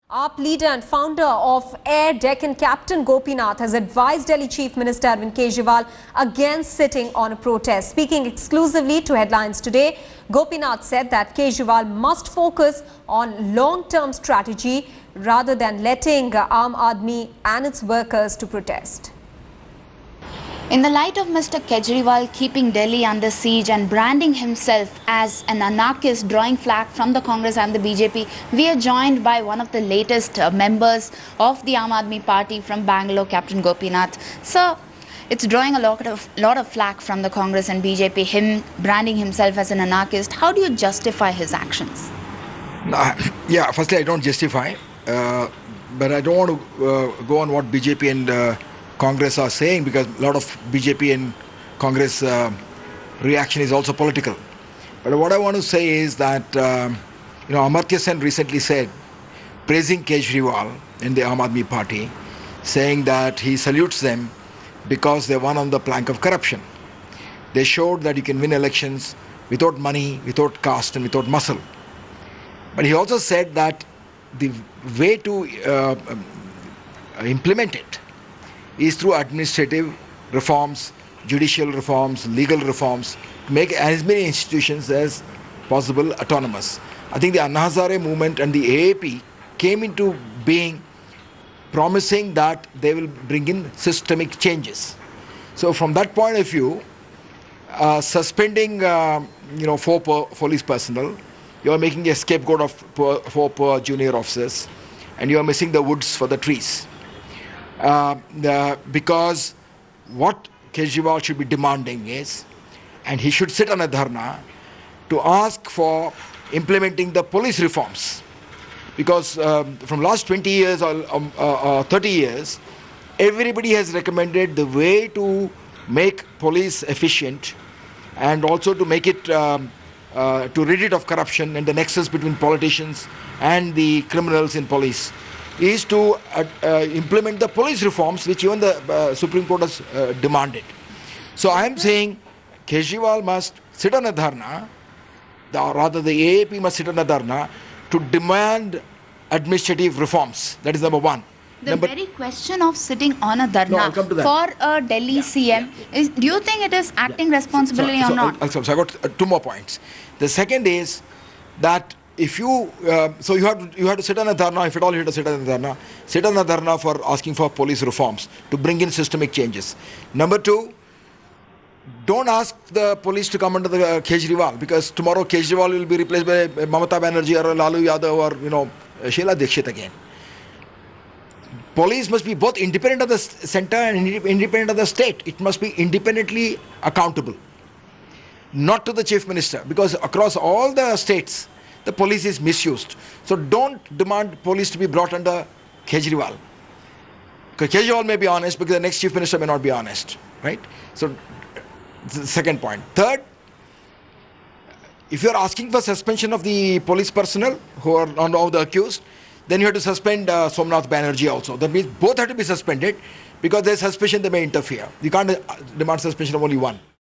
AAP leader and founder of Air Deccan Captain Gopinath has advised Delhi Chief Minister Kejriwal against sitting on a protest. Speaking exclusively to Headlines Today, Gopinath said that Kejriwal must focus on long-term strategy rather than letting Aam Aadmi and its workers to protest. In the light of Mr. Kejriwal keeping Delhi under siege and branding himself as an anarchist drawing flag from the Congress and the BJP, we are joined by one of the latest members of the Aam Aadmi Party from Bangalore, Captain Gopinath. Sir, it's drawing a lot of flack from the Congress and BJP, him branding himself as an anarchist. How do you justify his actions? Yeah, firstly, I don't justify, but I don't want to go on what BJP and Congress are saying, because a lot of BJP and Congress reaction is also political. But what I want to say is that, Amartya Sen recently said, praising Kejriwal and the Aam Aadmi Party, saying that he salutes them because they won on the plank of corruption. They showed that you can win elections without money, without caste and without muscle. But he also said that the way to implement it is through administrative reforms, judicial reforms, legal reforms, to make as many institutions as possible autonomous. I think the Anna Hazare movement and the AAP came into being promising that they will bring in systemic changes. So from that point of view, suspending four police personnel, you are making a scapegoat of four poor junior officers, and you are missing the woods for the trees. Because what Kejriwal should be demanding is, and he should sit on a dharna to ask for implementing the police reforms. Because from last 20 years or 30 years, everybody has recommended the way to make police efficient and also to make it, to rid it of corruption and the nexus between politicians and the criminals in police, is to implement the police reforms which even the Supreme Court has demanded. So I am saying Kejriwal must sit on a dharna, rather the AAP must sit on a dharna to demand administrative reforms. That is number one. The very question of sitting on a dharna for a Delhi CM, do you think it is acting responsibly or not? So I got two more points. The second is that if you, you have to sit on a dharna, if at all you have to sit on a dharna for asking for police reforms to bring in systemic changes. Number two, don't ask the police to come under the Kejriwal, because tomorrow Kejriwal will be replaced by Mamata Banerjee or Lalu Yadav or Sheila Dikshit again. Police must be both independent of the center and independent of the state. It must be independently accountable, not to the chief minister, because across all the states, the police is misused. So don't demand police to be brought under Kejriwal. Because Kejriwal may be honest, because the next chief minister may not be honest, right? So the second point. Third, if you are asking for suspension of the police personnel who are of the accused, then you have to suspend Somnath Banerjee also. That means both have to be suspended, because there is suspicion they may interfere. You can't demand suspension of only one.